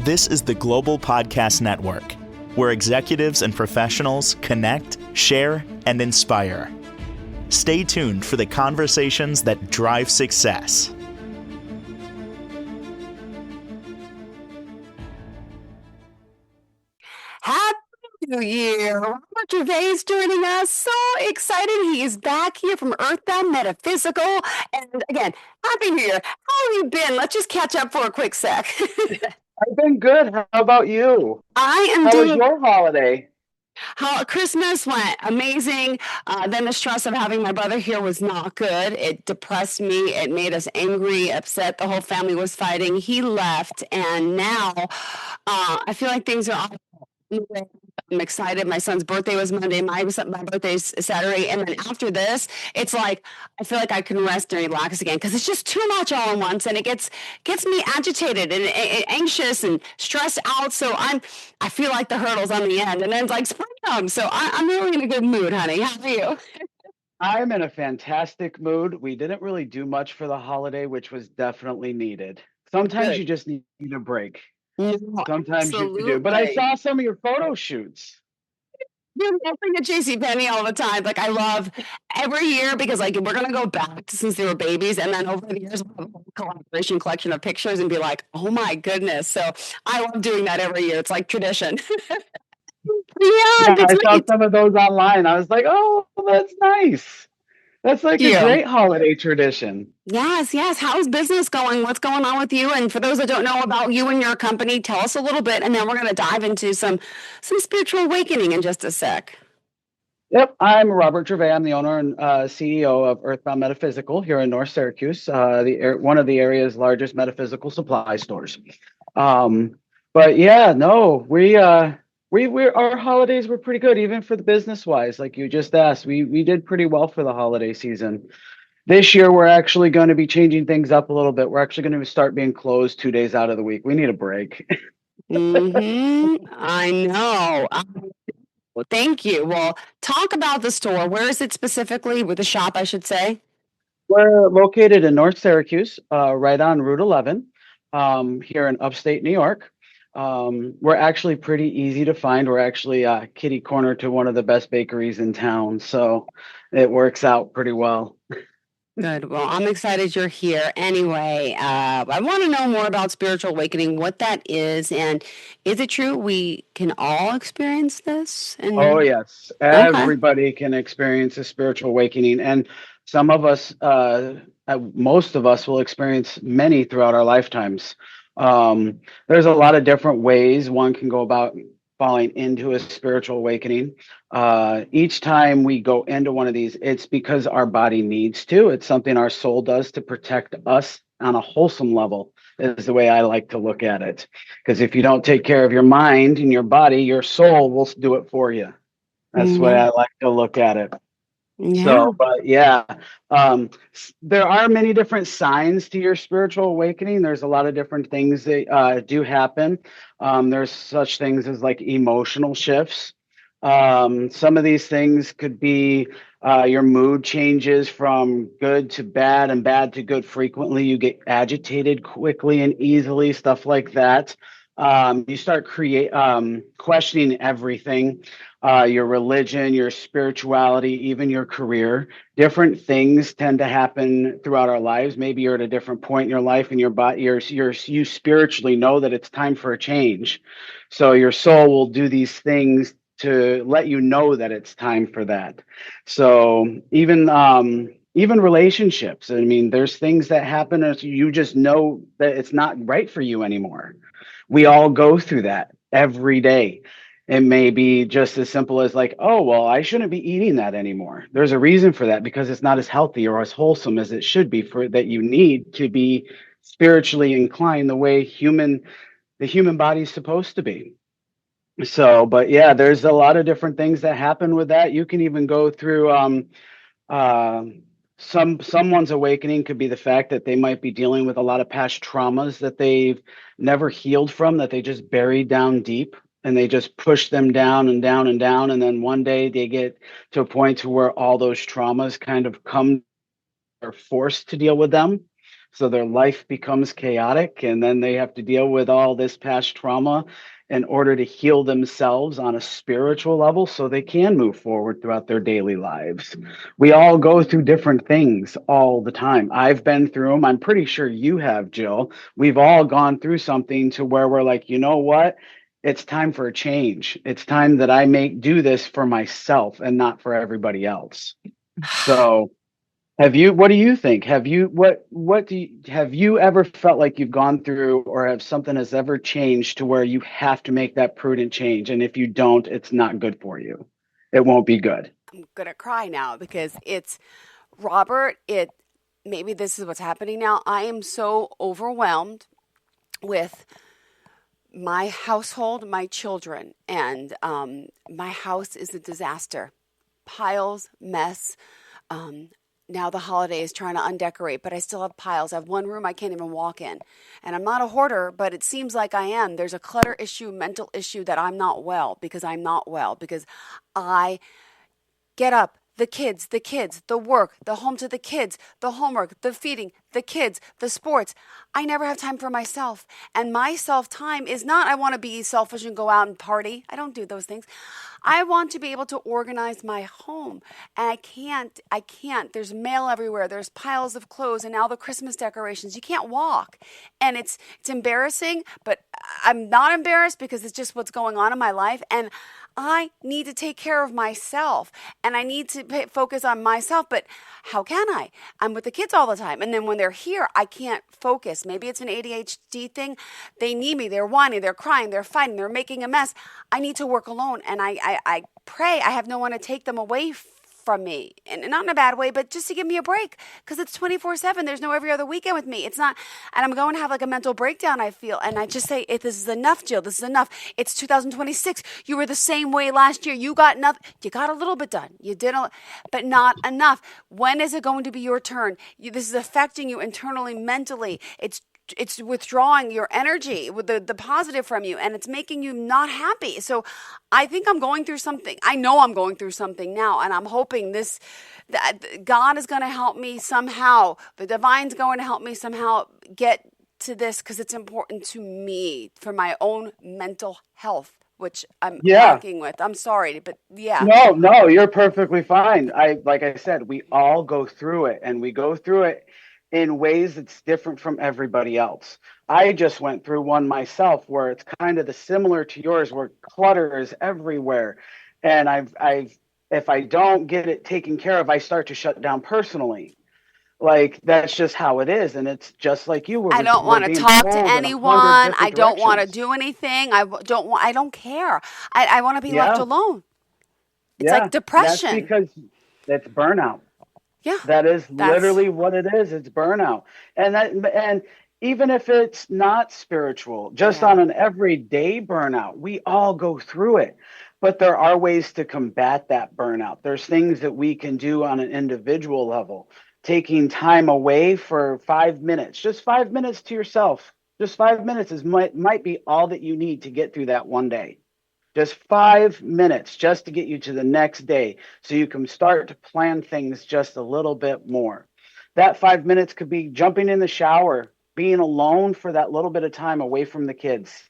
This is the Global Podcast Network, where executives and professionals connect, share, and inspire. Stay tuned for the conversations that drive success. Happy New Year! Robert Gervais joining us. So excited he is back here from Earthbound Metaphysical. And again, Happy New Year. How have you been? Let's just catch up for a quick sec. I've been good. How about you? I am How was doing. your holiday? How Christmas went amazing. Then the stress of having my brother here was not good. It depressed me. It made us angry, upset. The whole family was fighting. He left, and now I feel like things are. I'm excited. My son's birthday was Monday. My birthday's Saturday. And then after this, it's like I feel like I can rest and relax again because it's just too much all at once, and it gets me agitated and anxious and stressed out. So I feel like the hurdle's on the end, and then it's like spring comes. So I'm really in a good mood, honey. How are you? I'm in a fantastic mood. We didn't really do much for the holiday, which was definitely needed. Sometimes Good. you just need a break. No, Sometimes you do. But I saw some of your photo shoots. You're nothing at JCPenney all the time. Like I love every year because like we're gonna go back to since they were babies, and then over the years we'll have a whole collaboration collection of pictures and be like, oh my goodness. So I love doing that every year. It's like tradition. Yeah, Yeah, that's I saw great. some of those online. I was like, oh, that's nice. That's like a You. great holiday tradition. Yes, yes. How's business going? What's going on with you? And for those that don't know about you and your company, tell us a little bit, and then we're gonna dive into some spiritual awakening in just a sec. Yep, I'm Robert Gervais. I'm the owner and CEO of Earthbound Metaphysical here in North Syracuse, one of the area's largest metaphysical supply stores. But yeah, no, we our holidays were pretty good, even for the business wise. Like you just asked, we did pretty well for the holiday season. This year, we're actually going to be changing things up a little bit. We're actually going to start being closed 2 days out of the week. We need a break. I know. Well, thank you. Well, talk about the store. Where is it specifically? With the shop, I should say. We're located in North Syracuse, right on Route 11, here in upstate New York. We're actually pretty easy to find. We're actually kitty corner to one of the best bakeries in town, so it works out pretty well. Good. Well, I'm excited you're here. Anyway, I want to know more about spiritual awakening, what that is, and is it true we can all experience this? Oh, And yes. okay. Everybody can experience a spiritual awakening. And some of us, most of us will experience many throughout our lifetimes. There's a lot of different ways one can go about falling into a spiritual awakening. Each time we go into one of these, it's because our body needs to. It's something our soul does to protect us on a wholesome level, is the way I like to look at it. Because if you don't take care of your mind and your body, your soul will do it for you. That's the way Yeah. I like to look at it. Yeah. So, but yeah, there are many different signs to your spiritual awakening. There's a lot of different things that do happen. There's such things as like emotional shifts. Some of these things could be your mood changes from good to bad and bad to good frequently. You get agitated quickly and easily, stuff like that. You start questioning everything, your religion, your spirituality, even your career. Different things tend to happen throughout our lives. Maybe you're at a different point in your life, and your body, you spiritually know that it's time for a change. So your soul will do these things to let you know that it's time for that. So even relationships. I mean, there's things that happen as you just know that it's not right for you anymore. We all go through that every day. It may be just as simple as like, oh, well, I shouldn't be eating that anymore. There's a reason for that because it's not as healthy or as wholesome as it should be for that you need to be spiritually inclined the way the human body is supposed to be. So, but yeah, there's a lot of different things that happen with that. You can even go through uh, someone's awakening could be the fact that they might be dealing with a lot of past traumas that they've never healed from, that they just buried down deep, and they just push them down and down and down, and then one day they get to a point to where all those traumas kind of come, are forced to deal with them. So their life becomes chaotic, and then they have to deal with all this past trauma in order to heal themselves on a spiritual level so they can move forward throughout their daily lives. We all go through different things all the time. I've been through them. I'm pretty sure you have, Jill. We've all gone through something to where we're like, you know what? It's time for a change. It's time that I do this for myself and not for everybody else. So what do you think? Have you ever felt like you've gone through, or have something has ever changed to where you have to make that prudent change? And if you don't, it's not good for you. It won't be good. I'm going to cry now because it's Robert. Maybe this is what's happening now. I am so overwhelmed with my household, my children, and my house is a disaster. Piles, mess. Now the holiday is trying to undecorate, but I still have piles. I have one room I can't even walk in. And I'm not a hoarder, but it seems like I am. There's a clutter issue, mental issue that I'm not well, because I get up, the kids, the work, the home to the kids, the homework, the feeding, the kids, the sports. I never have time for myself. And my self-time is not, I want to be selfish and go out and party. I don't do those things. I want to be able to organize my home. And I can't. There's mail everywhere. There's piles of clothes and now the Christmas decorations. You can't walk. And it's embarrassing, but I'm not embarrassed because it's just what's going on in my life. And I need to take care of myself and I need to focus on myself. But how can I? I'm with the kids all the time. And then when they're here, I can't focus. Maybe it's an ADHD thing. They need me. They're whining. They're crying. They're fighting. They're making a mess. I need to work alone. And I pray I have no one to take them away from me, and not in a bad way, but just to give me a break, because it's 24/7. There's no every other weekend with me. It's not, and I'm going to have like a mental breakdown, I feel, and I just say, this is enough, Jill. This is enough. It's 2026. You were the same way last year. You got nothing. You got a little bit done. You did, but not enough. When is it going to be your turn? This is affecting you internally, mentally. It's withdrawing your energy with the positive from you, and it's making you not happy. So I think I'm going through something. I know I'm going through something now, and I'm hoping that God is going to help me somehow. The divine's going to help me somehow get to this, because it's important to me for my own mental health, which I'm working with. I'm sorry, but yeah. No, you're perfectly fine. Like I said, we all go through it, and we go through it in ways that's different from everybody else. I just went through one myself where it's kind of similar to yours, where clutter is everywhere. And if I don't get it taken care of, I start to shut down personally. Like, that's just how it is. And it's just like you were. I don't want to talk to anyone. I don't want to do anything. I don't care. I want to be left alone. It's like depression. That's because that's burnout. Yeah, that is literally what it is. It's burnout. And even if it's not spiritual, just on an everyday burnout, we all go through it. But there are ways to combat that burnout. There's things that we can do on an individual level. Taking time away for 5 minutes, just 5 minutes to yourself. Just 5 minutes might be all that you need to get through that one day. Just 5 minutes just to get you to the next day, so you can start to plan things just a little bit more. That 5 minutes could be jumping in the shower, being alone for that little bit of time away from the kids.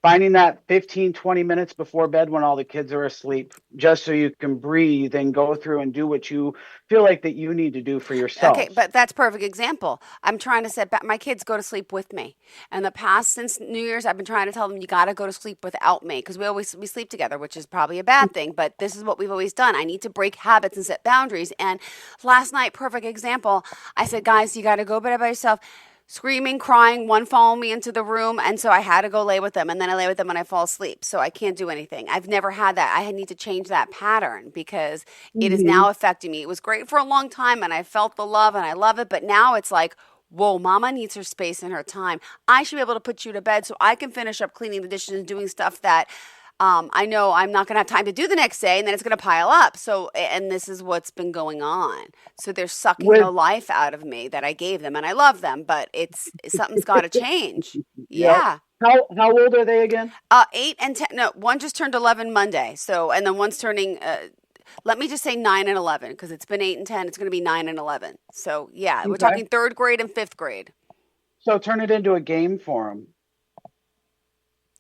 Finding that 15, 20 minutes before bed when all the kids are asleep, just so you can breathe and go through and do what you feel like that you need to do for yourself. Okay, but that's a perfect example. I'm trying to set back. My kids go to sleep with me. In the past, since New Year's, I've been trying to tell them, you got to go to sleep without me, because we sleep together, which is probably a bad thing, but this is what we've always done. I need to break habits and set boundaries. And last night, perfect example, I said, guys, you got to go bed by yourself. Screaming, crying, one followed me into the room, and so I had to go lay with them, and then I lay with them and I fall asleep, so I can't do anything. I've never had that. I need to change that pattern, because it is now affecting me. It was great for a long time, and I felt the love, and I love it, but now it's like, whoa, mama needs her space and her time. I should be able to put you to bed so I can finish up cleaning the dishes and doing stuff that I know I'm not going to have time to do the next day, and then it's going to pile up. So, and this is what's been going on. So they're sucking the life out of me that I gave them, and I love them, but something's got to change. Yeah. How old are they again? 8 and 10. No, one just turned 11 Monday. So, and then one's turning let me just say 9 and 11 because it's been 8 and 10. It's going to be 9 and 11. So yeah, we're Okay. talking third grade and fifth grade. So turn it into a game for them.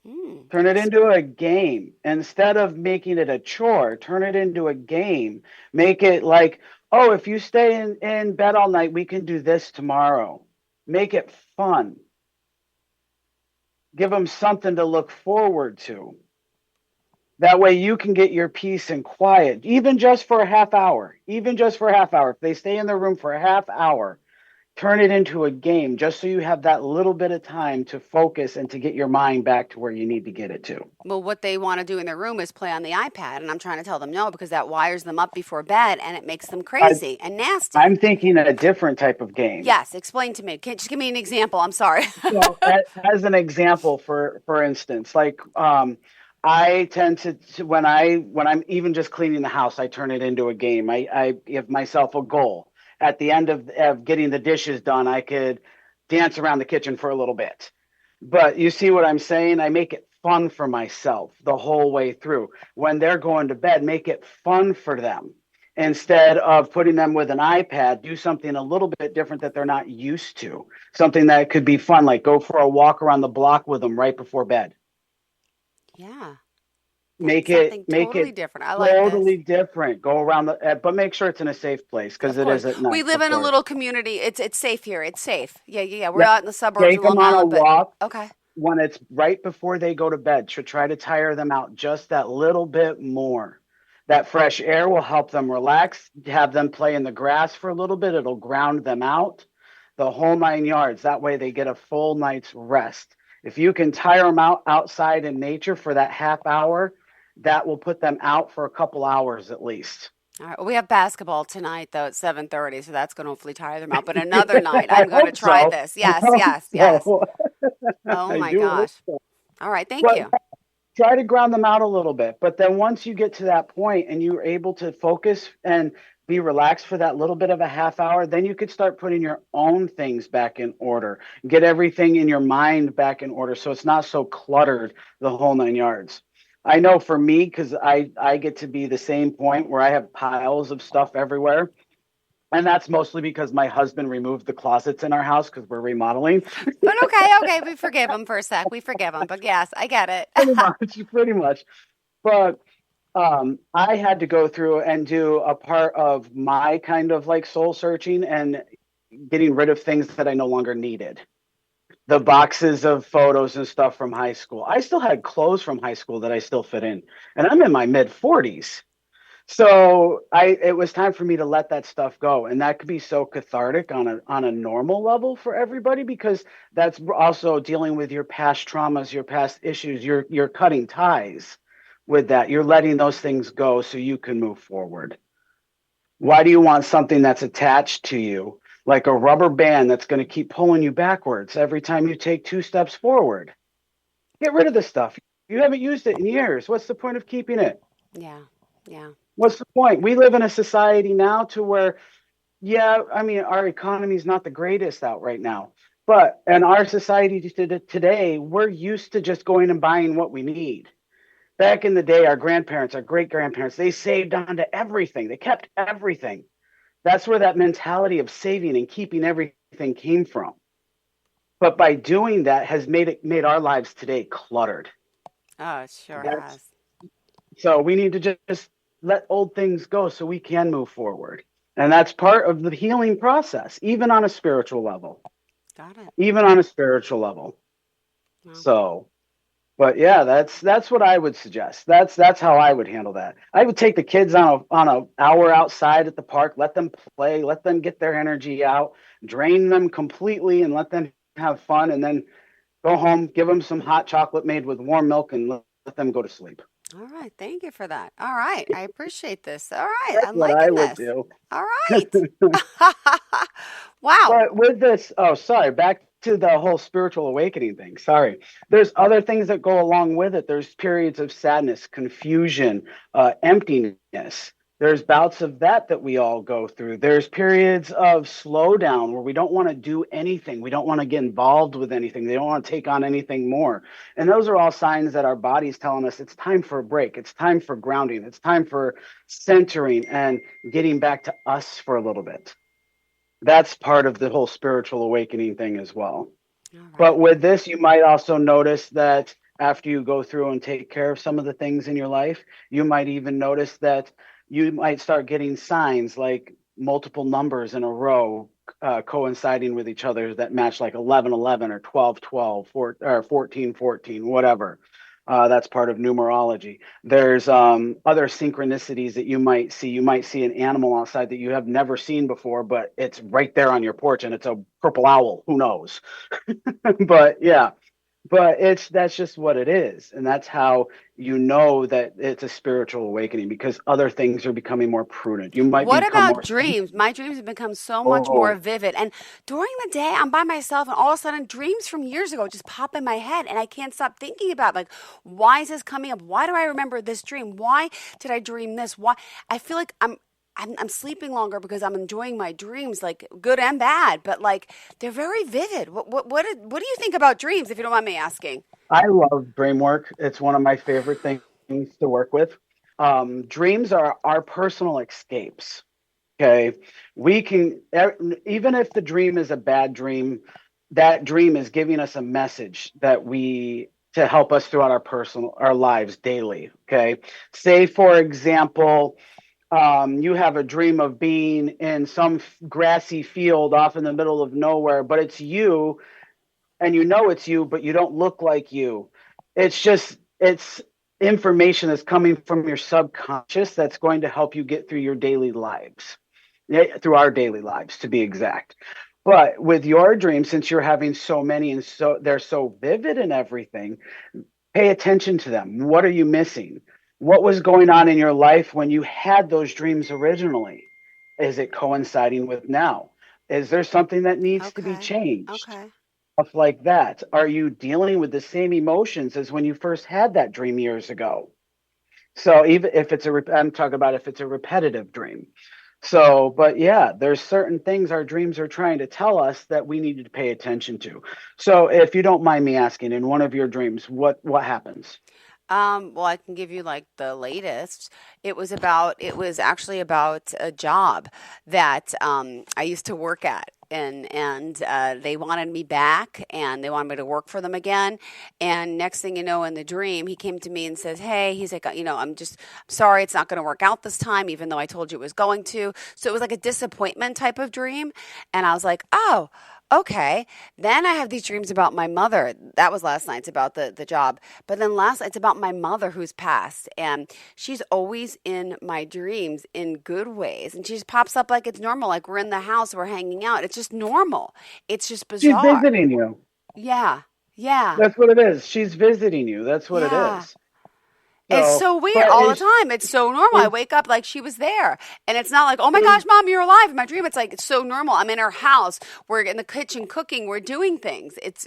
Mm, Turn it into a game. Instead of making it a chore, turn it into a game. Make it like, oh, if you stay in bed all night, we can do this tomorrow. Make it fun. Give them something to look forward to. That way you can get your peace and quiet, even just for a half hour. Even just for a half hour. If they stay in their room for a half hour, turn it into a game just so you have that little bit of time to focus and to get your mind back to where you need to get it to. well, what they want to do in their room is play on the iPad, and I'm trying to tell them no because that wires them up before bed and it makes them crazy and nasty. I'm thinking a different type of game. Yes, explain to me. Just give me an example. I'm sorry. So, as an example, for instance, like I tend to when I'm even just cleaning the house, I turn it into a game. I give myself a goal. At the end of getting the dishes done, I could dance around the kitchen for a little bit. But you see what I'm saying? I make it fun for myself the whole way through. When they're going to bed, make it fun for them. Instead of putting them with an iPad, do something a little bit different that they're not used to. Something that could be fun, like go for a walk around the block with them right before bed. Yeah. Make Something it totally different. I like totally this. different. Go around but make sure it's in a safe place because Of it course. is at night. We live of in a course. little community. It's safe here. It's safe. Yeah. We're Yeah. out in the suburbs Take of Long them on a Island, but walk okay. when it's right before they go to bed to try to tire them out just that little bit more. That fresh air will help them relax, have them play in the grass for a little bit. It'll ground them out, the whole 9 yards. That way they get a full night's rest. If you can tire them out outside in nature for that half hour, that will put them out for a couple hours at least. All right. Well, we have basketball tonight though at 7:30, so that's going to hopefully tire them out. But another night, I I'm going to hope try so. this. I Yes, hope yes, yes. so. Oh I my do hope gosh. so. All right. Thank But you. try to ground them out a little bit. But then once you get to that point and you're able to focus and be relaxed for that little bit of a half hour, then you could start putting your own things back in order. Get everything in your mind back in order so it's not so cluttered the whole 9 yards. I know for me, because I get to be the same point where I have piles of stuff everywhere. And that's mostly because my husband removed the closets in our house because we're remodeling. But okay, we forgive him for a sec. We forgive him. But yes, I get it. Pretty much, pretty much. But I had to go through and do a part of my kind of like soul searching and getting rid of things that I no longer needed. The boxes of photos and stuff from high school. I still had clothes from high school that I still fit in, and I'm in my mid 40s. So it was time for me to let that stuff go, and that could be so cathartic on a normal level for everybody because that's also dealing with your past traumas, your past issues. You're cutting ties with that. You're letting those things go so you can move forward. Why do you want something that's attached to you, like a rubber band that's going to keep pulling you backwards every time you take 2 steps forward? Get rid of the stuff. You haven't used it in years. What's the point of keeping it? Yeah. Yeah. What's the point? We live in a society now to where, yeah, I mean, our economy is not the greatest out right now. But in our society today, we're used to just going and buying what we need. Back in the day, our grandparents, our great grandparents, they saved onto everything. They kept everything. That's where that mentality of saving and keeping everything came from. But by doing that has made our lives today cluttered. Oh, it sure That's, has. so we need to just let old things go so we can move forward. And that's part of the healing process, even on a spiritual level. Got it. Even on a spiritual level. Wow. So, but yeah, that's what I would suggest. That's how I would handle that. I would take the kids on a hour outside at the park, let them play, let them get their energy out, drain them completely, and let them have fun, and then go home, give them some hot chocolate made with warm milk, and let them go to sleep. All right. Thank you for that. All right. I appreciate this. All right. That's I'm what I liking would this. do. All right. Wow. But with this, oh, sorry, back to the whole spiritual awakening thing. Sorry. There's other things that go along with it. There's periods of sadness, confusion, emptiness. There's bouts of that we all go through. There's periods of slowdown where we don't want to do anything. We don't want to get involved with anything. They don't want to take on anything more. And those are all signs that our body's telling us it's time for a break. It's time for grounding. It's time for centering and getting back to us for a little bit. That's part of the whole spiritual awakening thing as well. But with this, you might also notice that after you go through and take care of some of the things in your life, you might even notice that you might start getting signs like multiple numbers in a row coinciding with each other that match, like 1111 or 1212 or 1414, whatever. That's part of numerology. There's other synchronicities that you might see. You might see an animal outside that you have never seen before, but it's right there on your porch, and it's a purple owl. Who knows? But yeah, but that's just what it is. And that's how you know that it's a spiritual awakening, because other things are becoming more prudent. You might What become about more. dreams? My dreams have become so much more Oh, vivid. And during the day, I'm by myself, and all of a sudden, dreams from years ago just pop in my head, and I can't stop thinking about, like, why is this coming up? Why do I remember this dream? Why did I dream this? Why? I feel like I'm sleeping longer because I'm enjoying my dreams, like good and bad, but like they're very vivid. What do you think about dreams, if you don't mind me asking? I love dream work. It's one of my favorite things to work with. Dreams are our personal escapes. Okay. We can, even if the dream is a bad dream, that dream is giving us a message to help us throughout our lives daily. Okay. Say, for example, you have a dream of being in some grassy field off in the middle of nowhere, but it's you, and you know it's you, but you don't look like you. It's information that's coming from your subconscious that's going to help you get through your daily lives, through our daily lives, to be exact. But with your dreams, since you're having so many and so they're so vivid and everything, pay attention to them. What are you missing? What was going on in your life when you had those dreams originally? Is it coinciding with now? Is there something that needs to be Okay. changed? Okay. Stuff like that. Are you dealing with the same emotions as when you first had that dream years ago? So even if I'm talking about if it's a repetitive dream. So, but yeah, there's certain things our dreams are trying to tell us that we need to pay attention to. So, if you don't mind me asking, in one of your dreams, what happens? Well, I can give you like the latest. It was actually about a job that I used to work at. And they wanted me back, and they wanted me to work for them again. And next thing you know, in the dream, he came to me and says, "Hey," he's like, I'm just sorry, it's not going to work out this time, even though I told you it was going to." So it was like a disappointment type of dream, and I was like, "Oh." Okay. Then I have these dreams about my mother. That was last night. It's about the job. But then last night, it's about my mother who's passed. And she's always in my dreams in good ways. And she just pops up like it's normal. Like we're in the house, we're hanging out. It's just normal. It's just She's bizarre. visiting you. Yeah. Yeah. That's what it is. She's visiting you. That's what it Yeah. is. It's So, so weird but all the time. It's so normal. I is wake up like she was there. And it's not like, oh my is gosh, mom, you're alive. In my dream, it's like, it's so normal. I'm in her house. We're in the kitchen cooking. We're doing things. It's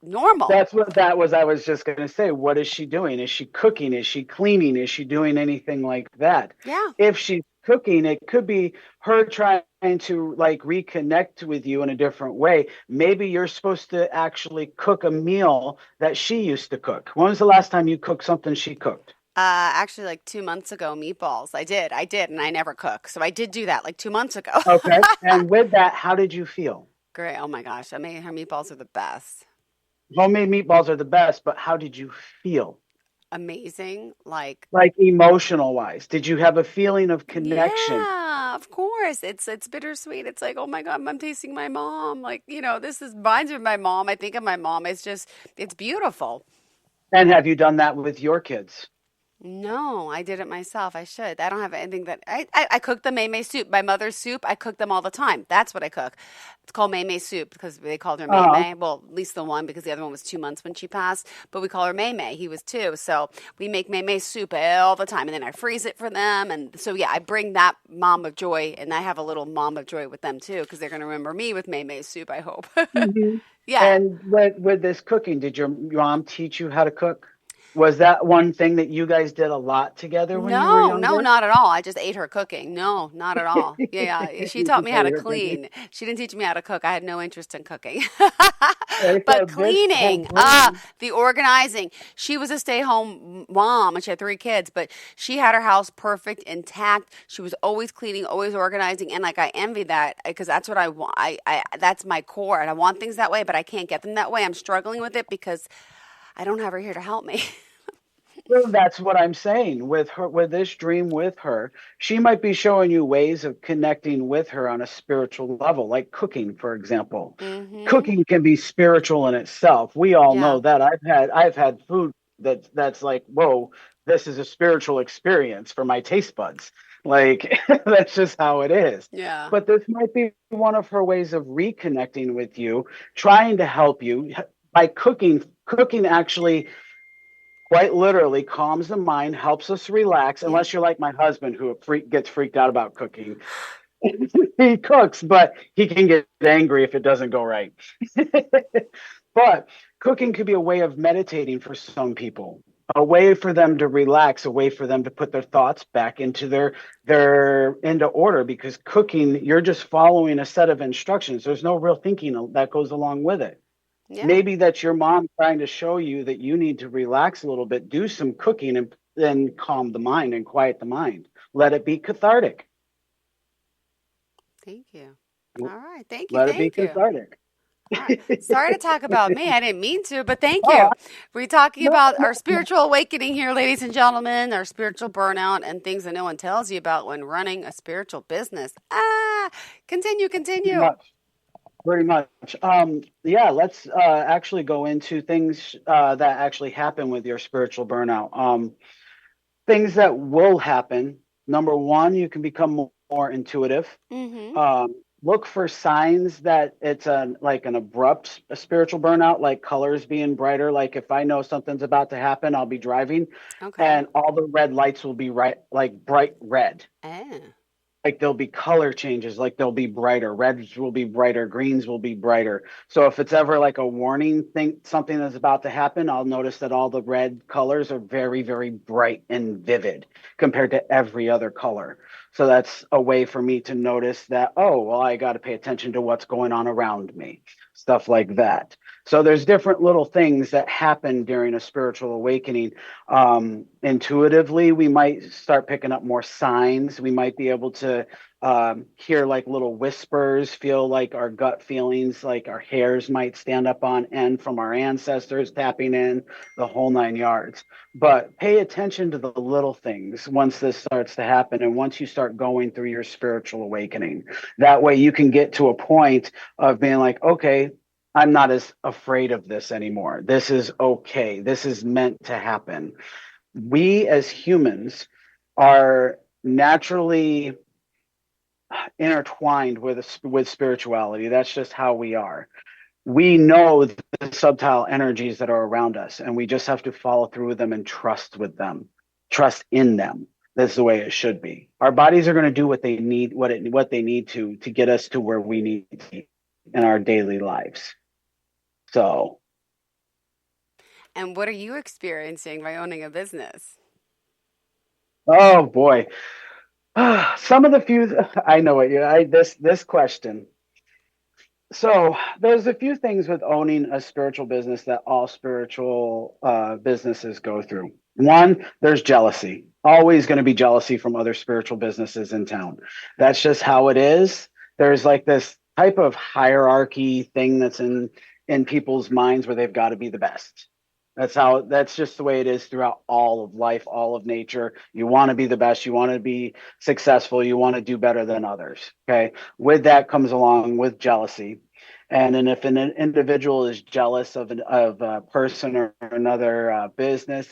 normal. That's what that was. I was just going to say, what is she doing? Is she cooking? Is she cleaning? Is she doing anything like that? Yeah. If she's cooking, it could be her trying to like reconnect with you in a different way. Maybe you're supposed to actually cook a meal that she used to cook. When was the last time you cooked something she cooked? Actually, like 2 months ago, meatballs. I did, and I never cook. So I did do that like 2 months ago. Okay. And with that, how did you feel? Great. Oh my gosh. I mean, her meatballs are the best. Homemade meatballs are the best, but how did you feel? Amazing. Like, Like emotional wise, did you have a feeling of connection? yeah, of course. It's bittersweet. It's like, oh my God, I'm tasting my mom. Like, this is reminds me of my mom. I think of my mom. It's beautiful. And have you done that with your kids? No, I did it myself. I should. I don't have anything that I cook the mei soup. My mother's soup, I cook them all the time. That's what I cook. It's called mei soup because they called her Uh-huh. mei. Well, at least the one because the other one was 2 months when she passed. But we call her mei. He was two. So we make mei soup all the time. And then I freeze it for them. And so, yeah, I bring that mom of joy. And I have a little mom of joy with them too because they're going to remember me with mei soup, I hope. Mhm. Yeah. And with this cooking, did your mom teach you how to cook? Was that one thing that you guys did a lot together when you were No, no, younger? not at all. I just ate her cooking. No, not at all. Yeah, yeah. She You taught just me how ate to her cooking. clean. She didn't teach me how to cook. I had no interest in cooking. Okay, so But this whole cleaning, dream, the organizing. She was a stay-home mom and she had 3 kids, but she had her house perfect, intact. She was always cleaning, always organizing, and like I envy that because that's what I want. That's my core, and I want things that way, but I can't get them that way. I'm struggling with it because I don't have her here to help me. well, that's what I'm saying with her, with this dream with her. She might be showing you ways of connecting with her on a spiritual level, like cooking, for example. Mm-hmm. Cooking can be spiritual in itself. We all Yeah. know that. I've had food that's like, whoa, this is a spiritual experience for my taste buds. Like that's just how it is. Yeah. But this might be one of her ways of reconnecting with you, trying to help you by cooking. Cooking actually quite literally calms the mind, helps us relax, Yeah. unless you're like my husband who gets freaked out about cooking. He cooks, but he can get angry if it doesn't go right. But cooking could be a way of meditating for some people, a way for them to relax, a way for them to put their thoughts back into their into order, because cooking, you're just following a set of instructions. There's no real thinking that goes along with it. Yeah. Maybe that's your mom trying to show you that you need to relax a little bit, do some cooking, and then calm the mind and quiet the mind. Let it be cathartic. Thank you. All right. Thank you. Let it be Thank you. cathartic. All right. Sorry to talk about me. I didn't mean to, but thank Oh, you. We're talking no, about no, our spiritual awakening here, ladies and gentlemen, our spiritual burnout and things that no one tells you about when running a spiritual business. Continue, pretty continue. much. Pretty much. Yeah, let's actually go into things that actually happen with your spiritual burnout. Things that will happen. Number one, you can become more intuitive. Mm-hmm. Look for signs that it's like an abrupt spiritual burnout, like colors being brighter. Like if I know something's about to happen, I'll be driving, Okay. and all the red lights will be like bright red. Oh. Like there'll be color changes, like they'll be brighter, reds will be brighter, greens will be brighter. So if it's ever like a warning thing, something that's about to happen, I'll notice that all the red colors are very, very bright and vivid compared to every other color. So that's a way for me to notice that, oh, well, I got to pay attention to what's going on around me, stuff like that. So there's different little things that happen during a spiritual awakening. Intuitively, we might start picking up more signs. We might be able to hear like little whispers, feel like our gut feelings, like our hairs might stand up on end from our ancestors tapping in, the whole 9 yards. But pay attention to the little things once this starts to happen, and once you start going through your spiritual awakening. That way you can get to a point of being like, okay, I'm not as afraid of this anymore. This is okay. This is meant to happen. We as humans are naturally intertwined with spirituality. That's just how we are. We know the subtle energies that are around us, and we just have to follow through with them and trust with them, trust in them. That's the way it should be. Our bodies are going to do what they need, what they need to get us to where we need to be in our daily lives. So, And what are you experiencing by owning a business? oh boy, some of the few I know what you I this question. So there's a few things with owning a spiritual business that all spiritual businesses go through. One, there's jealousy. Always going to be jealousy from other spiritual businesses in town. That's just how it is. There's like this type of hierarchy thing that's in people's minds where they've got to be the best. That's just the way it is throughout all of life, all of nature. You want to be the best, you want to be successful, you want to do better than others. Okay. With that comes along with jealousy. And then if an individual is jealous of a person or another business,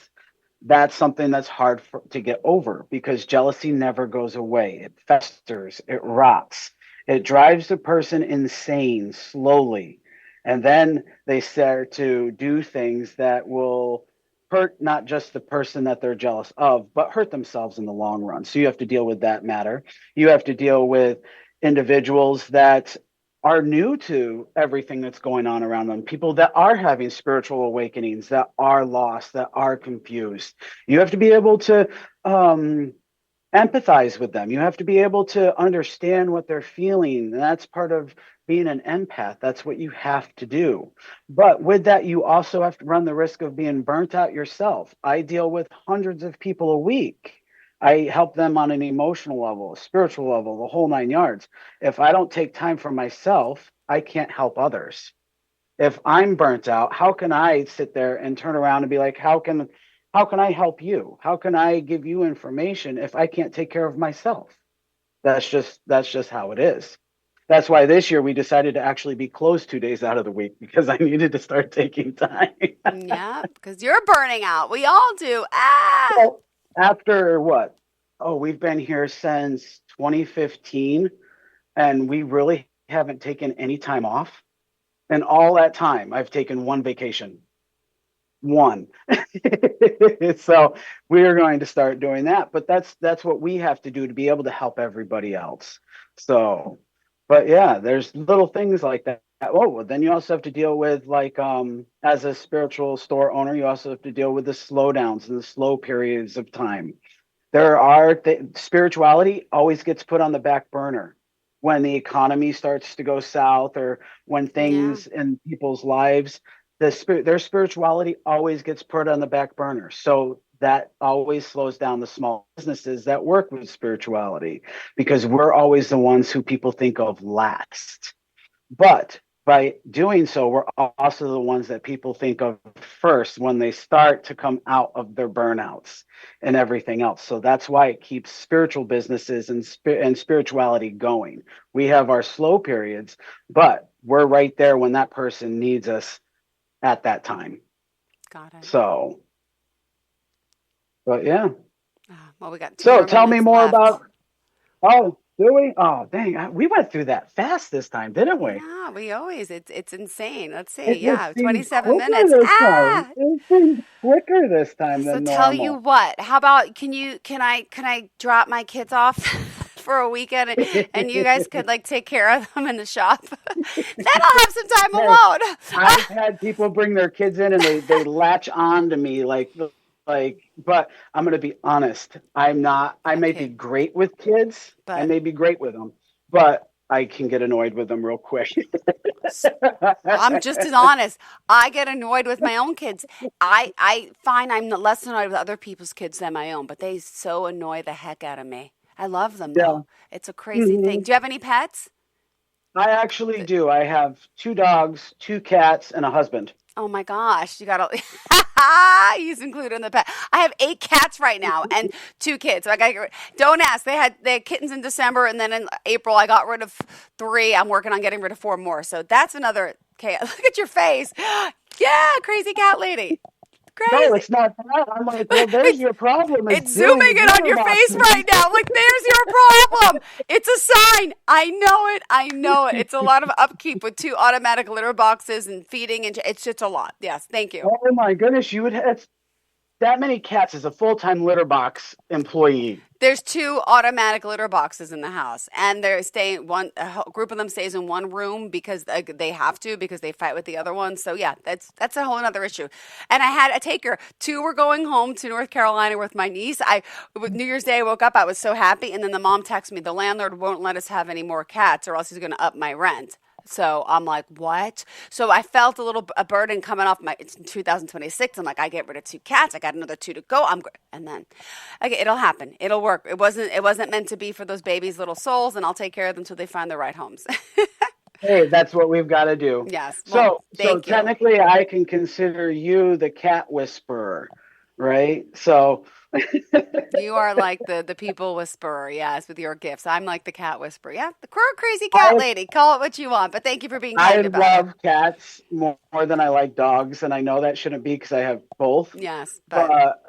that's something that's hard to get over, because jealousy never goes away. It festers, it rots, it drives the person insane slowly. And then they start to do things that will hurt not just the person that they're jealous of, but hurt themselves in the long run. So you have to deal with that matter. You have to deal with individuals that are new to everything that's going on around them, people that are having spiritual awakenings, that are lost, that are confused. You have to be able to empathize with them. You have to be able to understand what they're feeling. And that's part of being an empath. That's what you have to do. But with that, you also have to run the risk of being burnt out yourself. I deal with hundreds of people a week. I help them on an emotional level, a spiritual level, the whole 9 yards. If I don't take time for myself, I can't help others. If I'm burnt out, how can I sit there and turn around and be like, how can I help you? How can I give you information if I can't take care of myself? That's just how it is. That's why this year we decided to actually be closed 2 days out of the week because I needed to start taking time. Yeah, because you're burning out. We all do. Ah. Well, after what? Oh, we've been here since 2015, and we really haven't taken any time off. And all that time, I've taken one vacation. One. So we are going to start doing that, but that's what we have to do to be able to help everybody else. So, but yeah, there's little things like that. Oh, well, then you also have to deal with, like, as a spiritual store owner, you also have to deal with the slowdowns and the slow periods of time. There are spirituality always gets put on the back burner when the economy starts to go south, or when things in people's lives, their spirituality always gets put on the back burner. So that always slows down the small businesses that work with spirituality, because we're always the ones who people think of last. But by doing so, we're also the ones that people think of first when they start to come out of their burnouts and everything else. So that's why it keeps spiritual businesses and spirituality going. We have our slow periods, but we're right there when that person needs us at that time. Got it. So, but yeah. Well, we got 2 So more tell me minutes more left. about. Oh, do we? Oh, dang! We went through that fast this time, didn't we? Yeah, we always. It's insane. Let's see. It just Yeah, seemed 27 quicker minutes. this time. Ah. It seemed quicker this time So than tell you normal. what. How about can I drop my kids off for a weekend, and you guys could like take care of them in the shop? Then I'll have some time Hey, alone. I've had people bring their kids in and they latch on to me like, but I'm going to be honest. I may be Okay, great with kids. I but may be great with them, but I can get annoyed with them real quick. I'm just as honest. I get annoyed with my own kids. I find I'm less annoyed with other people's kids than my own, but they so annoy the heck out of me. I love them Yeah. though. It's a crazy thing. Mhm. Do you have any pets? I actually do. I have 2 dogs, 2 cats, and a husband. Oh my gosh, you gotta. He's included in the pet. I have 8 cats right now and 2 kids. So I gotta get rid. Don't ask. They had kittens in December, and then in April I got rid of 3. I'm working on getting rid of 4 more. So that's another. Okay, look at your face. Yeah, crazy cat lady. No, Crazy. it's not that. I'm like, well, there's your problem is It's dealing zooming with in on litter your face boxes. right now. Like, there's your problem. It's a sign. I know it. I know it. It's a lot of upkeep with 2 automatic litter boxes and feeding, and it's just a lot. Yes, thank you. Oh my goodness, you would have that many cats as a full-time litter box employee. There's 2 automatic litter boxes in the house, and they're staying a group of them stays in one room because they have to, because they fight with the other one. So yeah, that's a whole other issue. And I had a taker. 2 were going home to North Carolina with my niece. New Year's Day I woke up, I was so happy, and then the mom texted me, the landlord won't let us have any more cats or else he's going to up my rent. So I'm like, what? So I felt a burden coming off it's in 2026. I'm like, I get rid of 2 cats. I got another 2 to go. And then, okay, it'll happen. It'll work. It wasn't meant to be for those babies' little souls, and I'll take care of them until they find the right homes. Hey, that's what we've got to do. Yes. So, Well, so thank you. technically, I can consider you the cat whisperer, right? So, You are like the people whisperer, yes, with your gifts. I'm like the cat whisperer. Yeah, the crazy cat I lady. Call it what you want, but thank you for being I kind about it. love cats more than I like dogs, and I know that shouldn't be because I have both. Yes, but But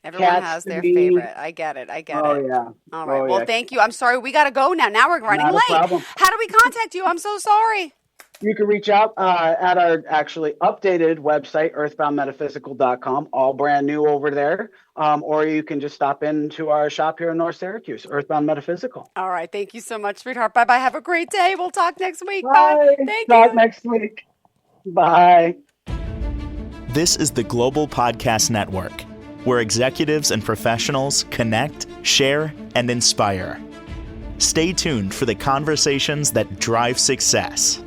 everyone cats has to their me, favorite. I get it. I get oh it. yeah, All right. oh Well, yeah, thank you. I'm sorry. We got to go now. Now we're running not a late. problem. How do we contact you? I'm so sorry. You can reach out at our actually updated website, earthboundmetaphysical.com, all brand new over there. Or you can just stop into our shop here in North Syracuse, Earthbound Metaphysical. All right. Thank you so much, sweetheart. Bye-bye. Have a great day. We'll talk next week. Bye. Bye. Thank Talk you. next week. Bye. This is the Global Podcast Network, where executives and professionals connect, share, and inspire. Stay tuned for the conversations that drive success.